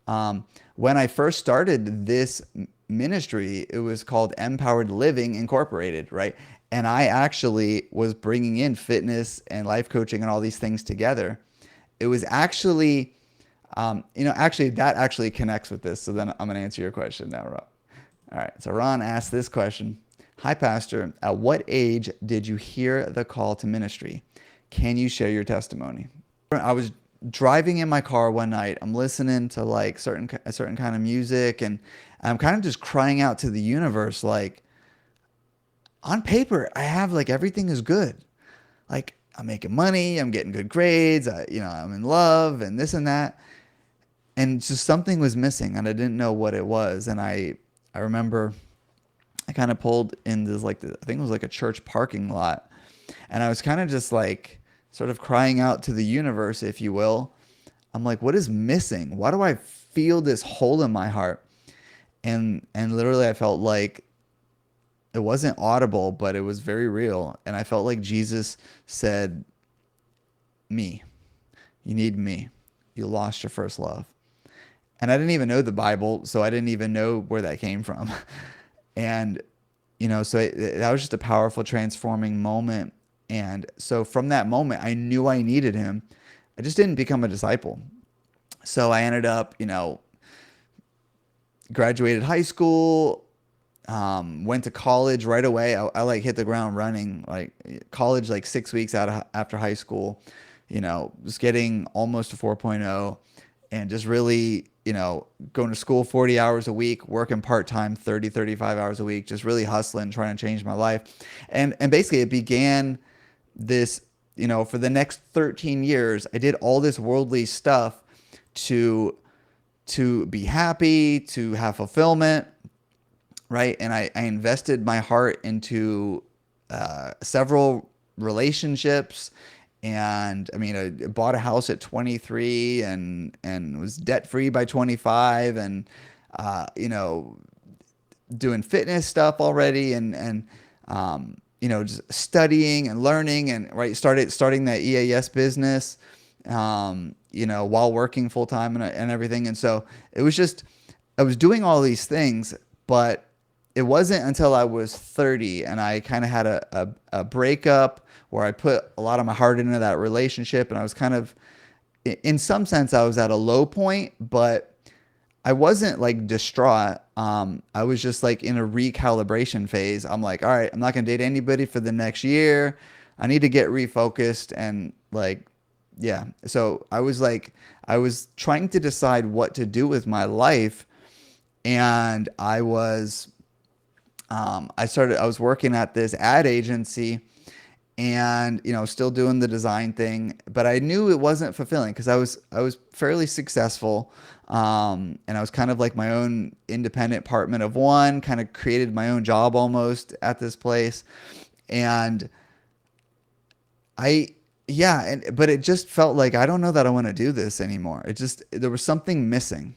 When I first started this ministry, it was called Empowered Living Incorporated, right? And I actually was bringing in fitness and life coaching and all these things together. It was actually, actually, that actually connects with this. So then I'm going to answer your question now, Ron. All right. So Ron asked this question. Hi, Pastor. At what age did you hear the call to ministry? Can you share your testimony? I was driving in my car one night. I'm listening to like a certain kind of music, and I'm kind of just crying out to the universe, like, on paper, I have like everything is good. Like, I'm making money, I'm getting good grades, I'm in love and this and that. And just something was missing and I didn't know what it was. And I remember I kind of pulled in this I think it was like a church parking lot. And I was kind of just like sort of crying out to the universe, if you will. I'm like, what is missing? Why do I feel this hole in my heart? And literally I felt like it wasn't audible, but it was very real. And I felt like Jesus said, me, you need me. You lost your first love. And I didn't even know the Bible, so I didn't even know where that came from. And, that was just a powerful transforming moment. And so from that moment, I knew I needed him. I just didn't become a disciple. So I ended up, graduated high school, went to college right away. I like hit the ground running, like college, like 6 weeks after high school, was getting almost a 4.0 and just really, going to school 40 hours a week, working part-time, 30, 35 hours a week, just really hustling, trying to change my life. And basically it began this, for the next 13 years, I did all this worldly stuff to be happy, to have fulfillment, right? And I invested my heart into several relationships. And I mean, I bought a house at 23 and was debt free by 25 and, uh, you know, doing fitness stuff already just studying and learning and right starting that EAS business, while working full time and everything. And so it was just, I was doing all these things, but it wasn't until I was 30 and I kind of had a breakup where I put a lot of my heart into that relationship. And I was kind of, in some sense, I was at a low point, but I wasn't like distraught. I was just like in a recalibration phase. I'm like, all right, I'm not gonna date anybody for the next year. I need to get refocused and like, yeah. So I was trying to decide what to do with my life, and I was working at this ad agency and still doing the design thing, but I knew it wasn't fulfilling because I was fairly successful, and I was kind of like my own independent department of one, kind of created my own job almost at this place. And I yeah, but it just felt like I don't know that I want to do this anymore. It just, there was something missing.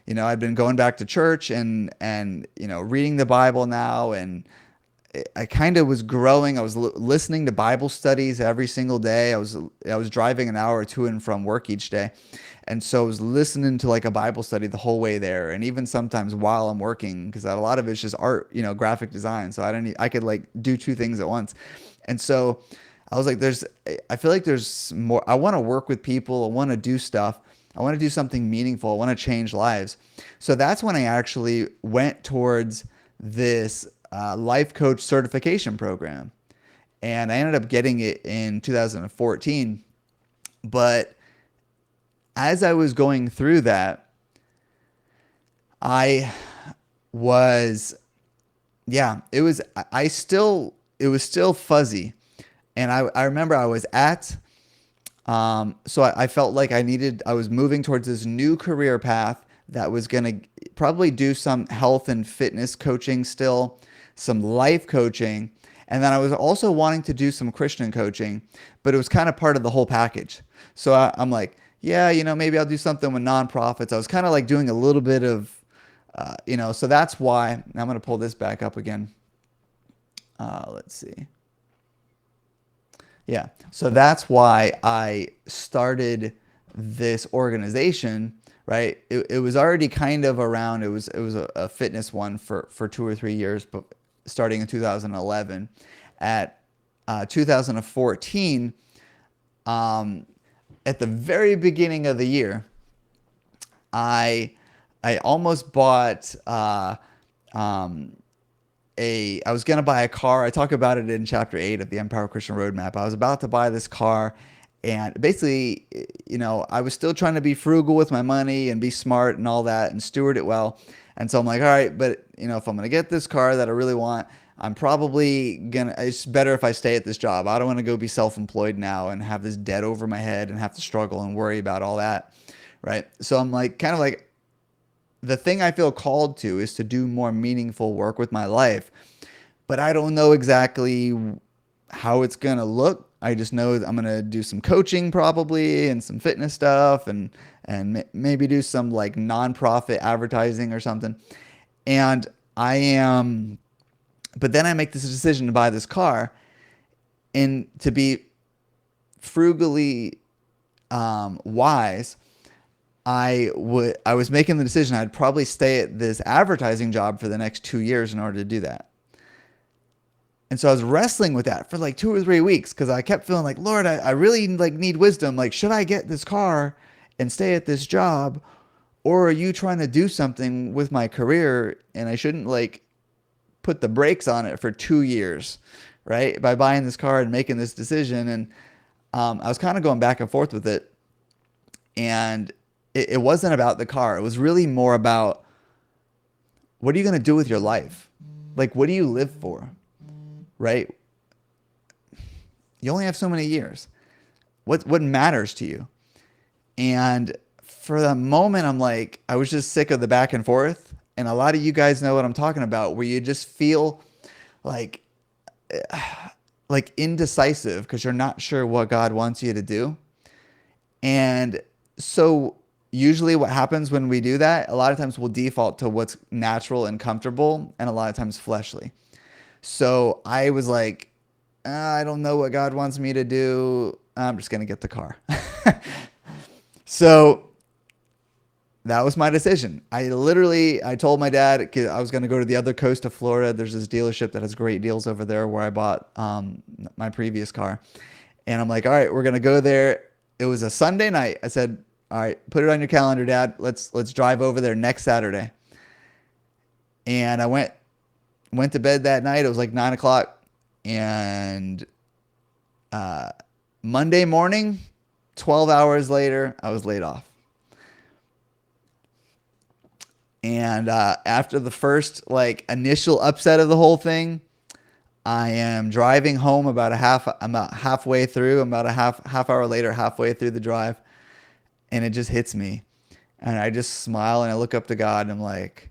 I'd been going back to church and reading the Bible now, and I kind of was growing. I was listening to Bible studies every single day. I was driving an hour to and from work each day. And so I was listening to like a Bible study the whole way there. And even sometimes while I'm working, because a lot of it's just art, graphic design. So I could like do two things at once. And so I was like, I feel like there's more. I want to work with people. I want to do stuff. I want to do something meaningful. I want to change lives. So that's when I actually went towards this life coach certification program. And I ended up getting it in 2014. But as I was going through that, I was, yeah, it was still fuzzy. And I remember I was I felt like I was moving towards this new career path that was going to probably do some health and fitness coaching still, some life coaching. And then I was also wanting to do some Christian coaching, but it was kind of part of the whole package. So I'm like, yeah, maybe I'll do something with nonprofits. I was kind of like doing a little bit of, so that's why I'm going to pull this back up again. Let's see. Yeah. So that's why I started this organization, right? It was already kind of around. It was a fitness one for 2 or 3 years, but starting in 2011. At 2014, um, at the very beginning of the year, I I almost bought um, I was gonna buy a car. I talk about it in chapter 8 of the Empower Christian Roadmap. I was about to buy this car, and basically, I was still trying to be frugal with my money and be smart and all that and steward it well. And so I'm like, all right, but if I'm gonna get this car that I really want, I'm probably gonna. It's better if I stay at this job. I don't want to go be self-employed now and have this debt over my head and have to struggle and worry about all that, right? So I'm like, kind of like, the thing I feel called to is to do more meaningful work with my life, but I don't know exactly how it's going to look. I just know that I'm going to do some coaching probably and some fitness stuff, and maybe do some like nonprofit advertising or something. And I am but then I make this decision to buy this car, and to be frugally wise, I was making the decision I'd probably stay at this advertising job for the next 2 years in order to do that. And so I was wrestling with that for like 2 or 3 weeks because I kept feeling like, Lord, I really like need wisdom. Like, should I get this car and stay at this job? Or are you trying to do something with my career and I shouldn't like put the brakes on it for 2 years, right? By buying this car and making this decision. And I was kind of going back and forth with it. And it wasn't about the car. It was really more about, what are you going to do with your life? Like, what do you live for? Right? You only have so many years. What matters to you? And for the moment, I'm like, I was just sick of the back and forth. And a lot of you guys know what I'm talking about, where you just feel like indecisive because you're not sure what God wants you to do. And so usually what happens when we do that, a lot of times we'll default to what's natural and comfortable, and a lot of times fleshly. So I was like, I don't know what God wants me to do. I'm just going to get the car. So that was my decision. I told my dad I was going to go to the other coast of Florida. There's this dealership that has great deals over there where I bought my previous car. And I'm like, all right, we're going to go there. It was a Sunday night. I said, all right, put it on your calendar, Dad. Let's drive over there next Saturday. And I went to bed that night. It was like 9 o'clock. And Monday morning, 12 hours later, I was laid off. And after the first like initial upset of the whole thing, I am driving home I'm about halfway through. I'm about a half hour later, halfway through the drive, and it just hits me. And I just smile and I look up to God and I'm like,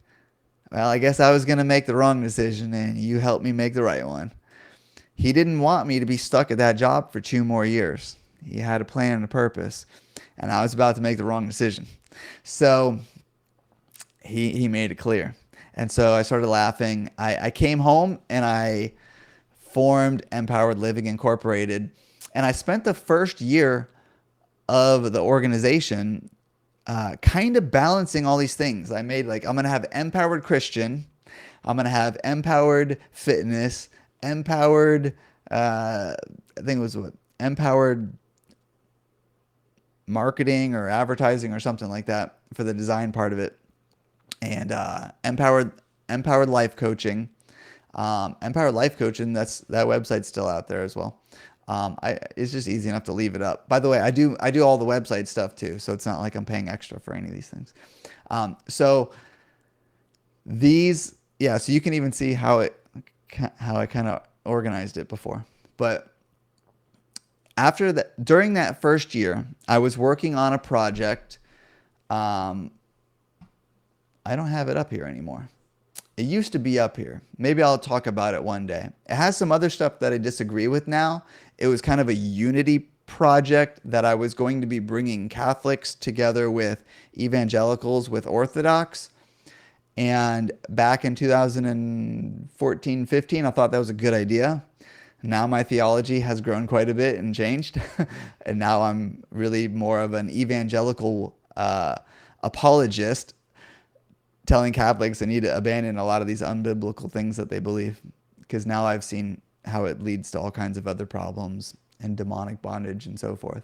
well, I guess I was going to make the wrong decision and you helped me make the right one. He didn't want me to be stuck at that job for 2 more years. He had a plan and a purpose, and I was about to make the wrong decision. So he made it clear. And so I started laughing. I came home and I formed Empowered Living Incorporated. And I spent the first year of the organization kind of balancing all these things. I made like, I'm going to have Empowered Christian, I'm going to have Empowered Fitness, Empowered, I think it was what, Empowered Marketing or Advertising or something like that for the design part of it. And Empowered Life Coaching. Empowered Life Coaching, that website's still out there as well. It's just easy enough to leave it up. By the way, I do all the website stuff too, so it's not like I'm paying extra for any of these things. So you can even see how I kind of organized it before. But during that first year, I was working on a project. I don't have it up here anymore. It used to be up here. Maybe I'll talk about it one day. It has some other stuff that I disagree with now. It was kind of a unity project that I was going to be bringing Catholics together with evangelicals, with Orthodox. And back in 2014, 15, I thought that was a good idea. Now my theology has grown quite a bit and changed. And now I'm really more of an evangelical apologist telling Catholics they need to abandon a lot of these unbiblical things that they believe. Because now I've seen how it leads to all kinds of other problems and demonic bondage and so forth.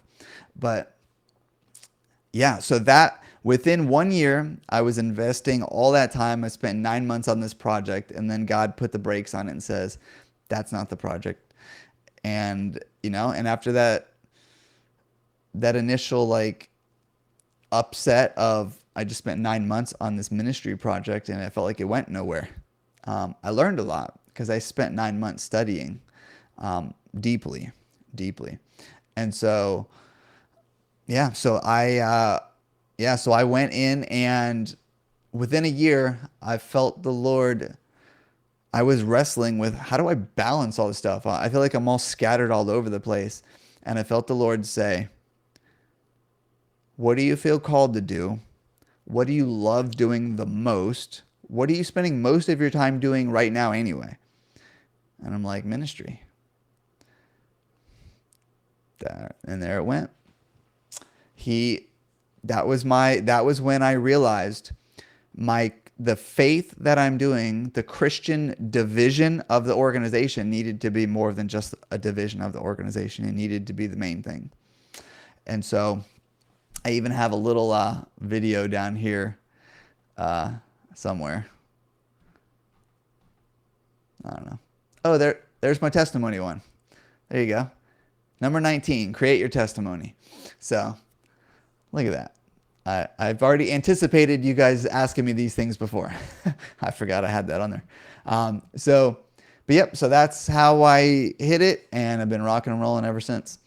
But yeah, so that within 1 year, I was investing all that time. I spent 9 months on this project, and then God put the brakes on it and says, that's not the project. And, and after that initial like upset of I just spent 9 months on this ministry project and I felt like it went nowhere. I learned a lot because I spent 9 months studying deeply, deeply. And so, so I went in, and within a year, I felt the Lord. I was wrestling with how do I balance all this stuff? I feel like I'm all scattered all over the place. And I felt the Lord say, what do you feel called to do? What do you love doing the most? What are you spending most of your time doing right now anyway? And I'm like, ministry. And there it went. That was when I realized the faith that I'm doing, the Christian division of the organization needed to be more than just a division of the organization. It needed to be the main thing. And so I even have a little video down here somewhere. I don't know. Oh, there's my testimony one. There you go. Number 19, create your testimony. So look at that. I've already anticipated you guys asking me these things before. I forgot I had that on there. So that's how I hit it, and I've been rocking and rolling ever since.